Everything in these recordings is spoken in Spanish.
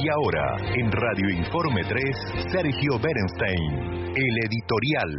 Y ahora, en Radio Informe 3, Sergio Berenstein, el editorial.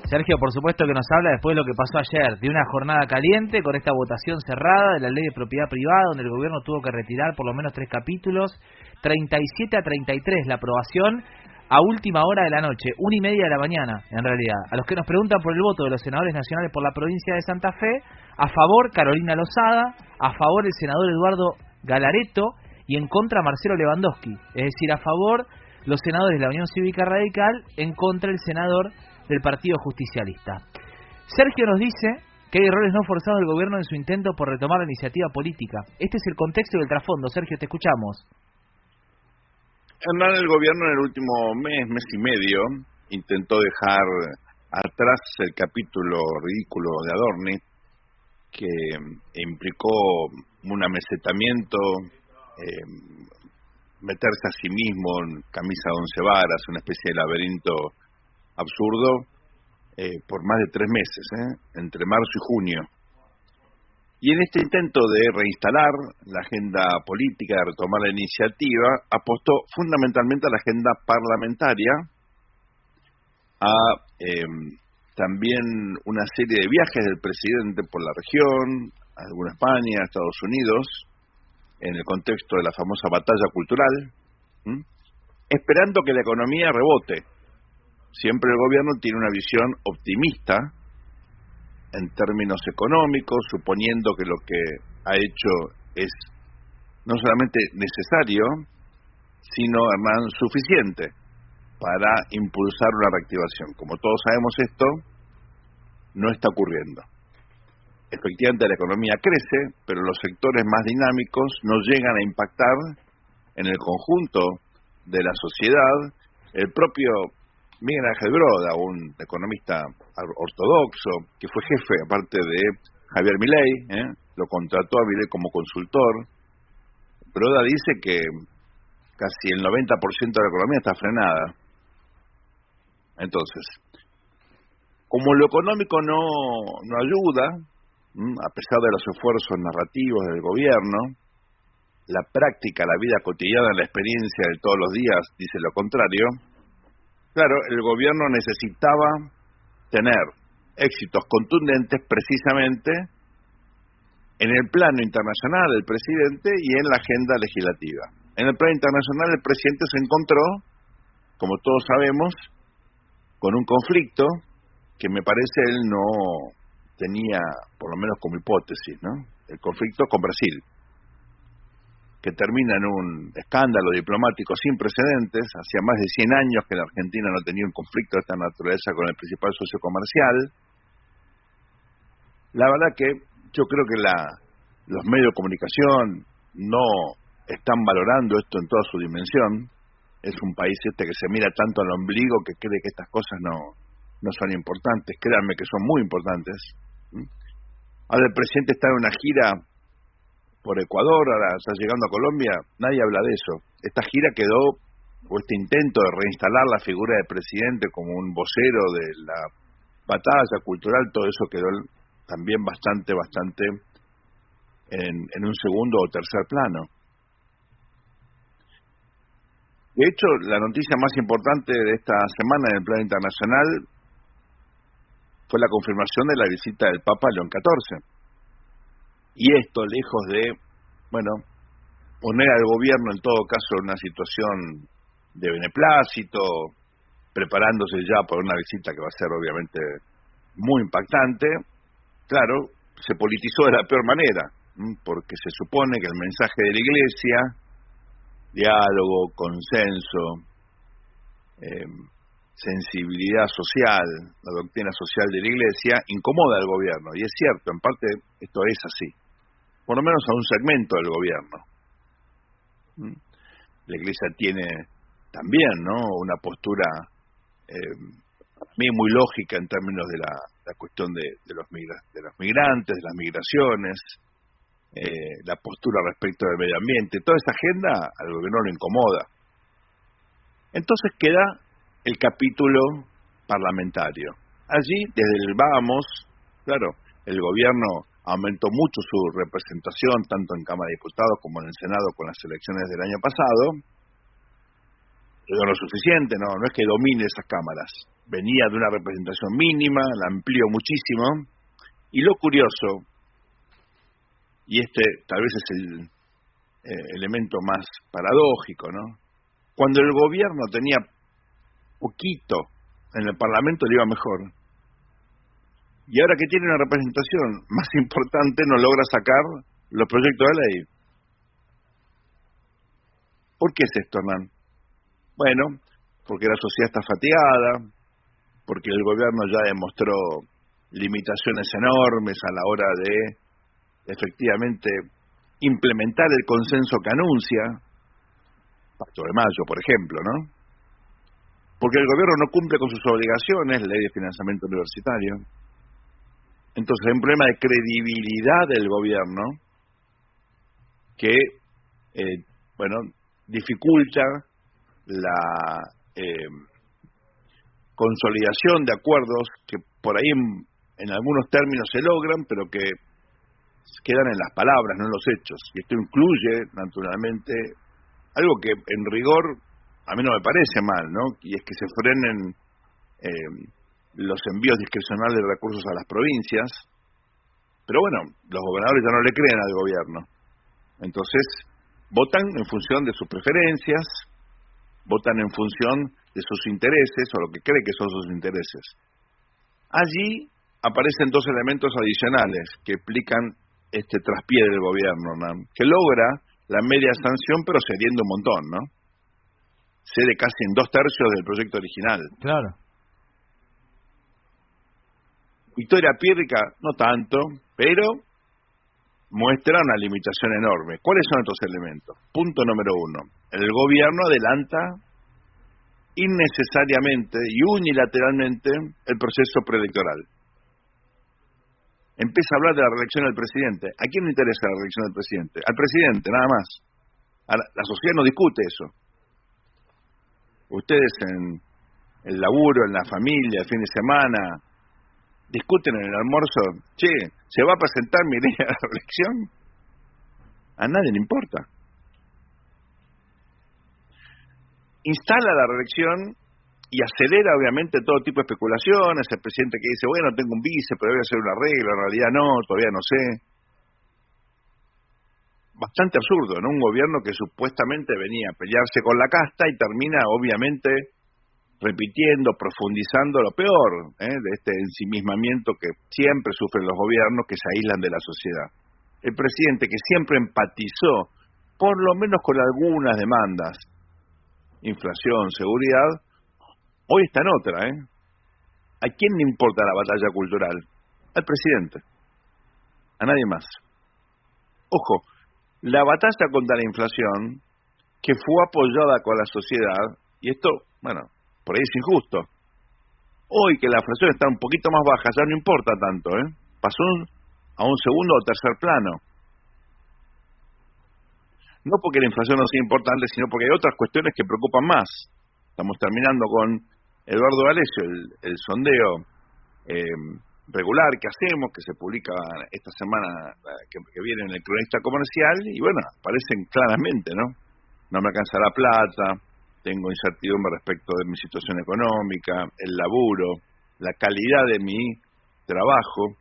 Sergio, por supuesto que nos habla después de lo que pasó ayer, de una jornada caliente con esta votación cerrada de la ley de propiedad privada, donde el gobierno tuvo que retirar por lo menos 3 capítulos, 37-33 la aprobación a última hora de la noche, 1:30 de la mañana, en realidad. A los que nos preguntan por el voto de los senadores nacionales por la provincia de Santa Fe, a favor Carolina Lozada, a favor el senador Eduardo Galaretto y en contra Marcelo Lewandowski. Es decir, a favor los senadores de la Unión Cívica Radical, en contra el senador del Partido Justicialista. Sergio nos dice que hay errores no forzados del gobierno en su intento por retomar la iniciativa política. Este es el contexto y el trasfondo. Sergio, te escuchamos. En realidad, el gobierno en el último mes y medio, intentó dejar atrás el capítulo ridículo de Adorni, que implicó un amesetamiento, meterse a sí mismo en camisa de 11 varas, una especie de laberinto absurdo, por más de 3 meses, entre marzo y junio. Y en este intento de reinstalar la agenda política, de retomar la iniciativa, apostó fundamentalmente a la agenda parlamentaria, a también una serie de viajes del presidente por la región, a alguna España, a Estados Unidos, en el contexto de la famosa batalla cultural, esperando que la economía rebote. Siempre el gobierno tiene una visión optimista en términos económicos, suponiendo que lo que ha hecho es no solamente necesario, sino además suficiente para impulsar una reactivación. Como todos sabemos, esto no está ocurriendo. Efectivamente, la economía crece, pero los sectores más dinámicos no llegan a impactar en el conjunto de la sociedad. El propio Miguel Ángel Broda, un economista ortodoxo, que fue jefe, aparte de Javier Milei, lo contrató a Milei como consultor. Broda dice que casi el 90% de la economía está frenada. Entonces, como lo económico no ayuda, a pesar de los esfuerzos narrativos del gobierno, la práctica, la vida cotidiana, la experiencia de todos los días dice lo contrario. Claro, el gobierno necesitaba tener éxitos contundentes precisamente en el plano internacional del presidente y en la agenda legislativa. En el plano internacional el presidente se encontró, como todos sabemos, con un conflicto que me parece él no tenía, por lo menos como hipótesis, ¿no? El conflicto con Brasil, que termina en un escándalo diplomático sin precedentes. Hacía más de 100 años que la Argentina no tenía un conflicto de esta naturaleza con el principal socio comercial. La verdad que yo creo que los medios de comunicación no están valorando esto en toda su dimensión. Es un país que se mira tanto al ombligo que cree que estas cosas no son importantes. Créanme que son muy importantes. Ahora el presidente está en una gira por Ecuador, ahora está llegando a Colombia, nadie habla de eso. Esta gira quedó, o este intento de reinstalar la figura del presidente como un vocero de la batalla cultural, todo eso quedó también bastante en un segundo o tercer plano. De hecho, la noticia más importante de esta semana en el plano internacional fue la confirmación de la visita del Papa León XIV. Y esto, lejos de, poner al gobierno en todo caso en una situación de beneplácito, preparándose ya para una visita que va a ser obviamente muy impactante, claro, se politizó de la peor manera, porque se supone que el mensaje de la Iglesia, diálogo, consenso, sensibilidad social, la doctrina social de la Iglesia, incomoda al gobierno, y es cierto, en parte esto es así, por lo menos a un segmento del gobierno. La Iglesia tiene también, una postura muy lógica en términos de la cuestión de los migrantes, de las migraciones, la postura respecto del medio ambiente. Toda esa agenda al gobierno lo incomoda. Entonces queda el capítulo parlamentario. Allí, desde el vamos, claro, el gobierno aumentó mucho su representación, tanto en Cámara de Diputados como en el Senado con las elecciones del año pasado, pero no lo suficiente, no es que domine esas cámaras. Venía de una representación mínima, la amplió muchísimo, y lo curioso, y este tal vez es el elemento más paradójico, ¿no? Cuando el gobierno tenía poquito en el Parlamento le iba mejor. Y ahora que tiene una representación más importante no logra sacar los proyectos de ley. ¿Por qué es esto, Hernán? Bueno, porque la sociedad está fatigada, porque el gobierno ya demostró limitaciones enormes a la hora de efectivamente implementar el consenso que anuncia, Pacto de Mayo, por ejemplo, ¿no? Porque el gobierno no cumple con sus obligaciones, ley de financiamiento universitario. Entonces hay un problema de credibilidad del gobierno que, dificulta la consolidación de acuerdos que por ahí en algunos términos se logran, pero que quedan en las palabras, no en los hechos. Y esto incluye, naturalmente, algo que en rigor a mí no me parece mal, ¿no? Y es que se frenen los envíos discrecionales de recursos a las provincias, pero bueno, los gobernadores ya no le creen al gobierno. Entonces, votan en función de sus preferencias, votan en función de sus intereses, o lo que cree que son sus intereses. Allí aparecen dos elementos adicionales que explican este traspié del gobierno, ¿no? Que logra la media sanción, pero cediendo un montón, ¿no? Cede casi en 2/3 del proyecto original. Claro. Victoria Pírrica, no tanto, pero muestra una limitación enorme. ¿Cuáles son estos elementos? Punto número 1. El gobierno adelanta innecesariamente y unilateralmente el proceso preelectoral. Empieza a hablar de la reelección del presidente. ¿A quién le interesa la reelección del presidente? Al presidente, nada más. La sociedad no discute eso. Ustedes en el laburo, en la familia, el fin de semana, discuten en el almuerzo, che, ¿se va a presentar mi ley a la reelección? A nadie le importa. Instala la reelección y acelera obviamente todo tipo de especulaciones. El presidente que dice, bueno, tengo un vice, pero voy a hacer un arreglo, en realidad no, todavía no sé. Bastante absurdo, ¿no? Un gobierno que supuestamente venía a pelearse con la casta y termina obviamente repitiendo, profundizando lo peor de este ensimismamiento que siempre sufren los gobiernos que se aíslan de la sociedad. El presidente que siempre empatizó, por lo menos con algunas demandas, inflación, seguridad, hoy está en otra. ¿A quién le importa la batalla cultural? Al presidente. A nadie más. Ojo, la batalla contra la inflación, que fue apoyada con la sociedad, y esto, bueno, por ahí es injusto. Hoy que la inflación está un poquito más baja, ya no importa tanto, pasó a un segundo o tercer plano. No porque la inflación no sea importante, sino porque hay otras cuestiones que preocupan más. Estamos terminando con Eduardo D'Alessio, el sondeo regular que hacemos, que se publica esta semana que viene en el Cronista Comercial, y bueno, aparecen claramente, ¿no? No me alcanza la plata, tengo incertidumbre respecto de mi situación económica, el laburo, la calidad de mi trabajo.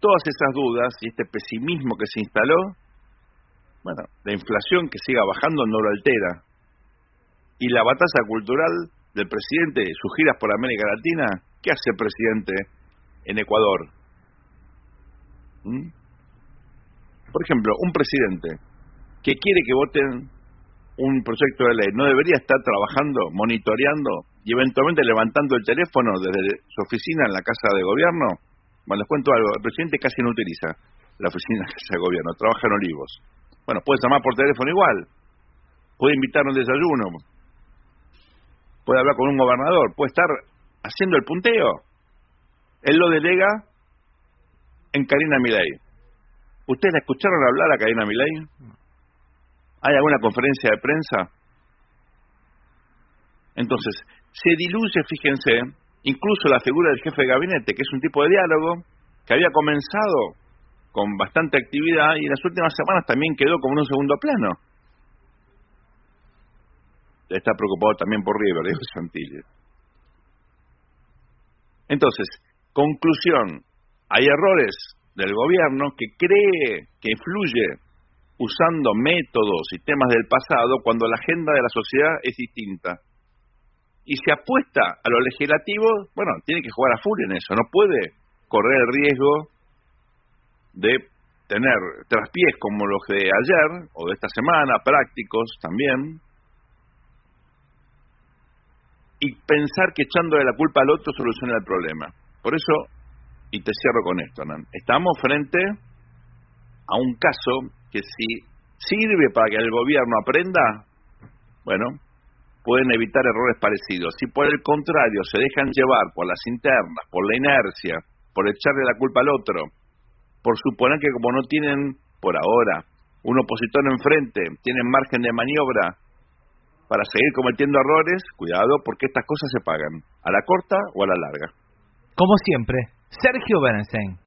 Todas esas dudas y este pesimismo que se instaló, bueno, la inflación que siga bajando no lo altera. Y la batalla cultural del presidente, sus giras por América Latina, ¿qué hace el presidente en Ecuador? Por ejemplo, un presidente que quiere que voten un proyecto de ley, ¿no debería estar trabajando, monitoreando y eventualmente levantando el teléfono desde su oficina en la Casa de Gobierno? Bueno, les cuento algo, el presidente casi no utiliza la oficina de la Casa de Gobierno, trabaja en Olivos. Bueno, puede llamar por teléfono igual, puede invitar a un desayuno, puede hablar con un gobernador, puede estar haciendo el punteo. Él lo delega en Karina Milei. ¿Ustedes la escucharon hablar a Karina Milei? ¿Hay alguna conferencia de prensa? Entonces, se diluye, fíjense, incluso la figura del jefe de gabinete, que es un tipo de diálogo, que había comenzado con bastante actividad y en las últimas semanas también quedó como en un segundo plano. Está preocupado también por River, dijo Santilli. Entonces, conclusión, hay errores del gobierno que cree que fluye usando métodos y temas del pasado cuando la agenda de la sociedad es distinta. Y se apuesta a lo legislativo, bueno, tiene que jugar a full en eso, no puede correr el riesgo de tener traspiés como los de ayer o de esta semana, prácticos también, y pensar que echándole la culpa al otro soluciona el problema. Por eso, y te cierro con esto, Hernán, estamos frente a un caso que si sirve para que el gobierno aprenda, bueno, pueden evitar errores parecidos. Si por el contrario se dejan llevar por las internas, por la inercia, por echarle la culpa al otro, por suponer que como no tienen, por ahora, un opositor enfrente, tienen margen de maniobra para seguir cometiendo errores, cuidado, porque estas cosas se pagan, a la corta o a la larga. Como siempre, Sergio Berenstein.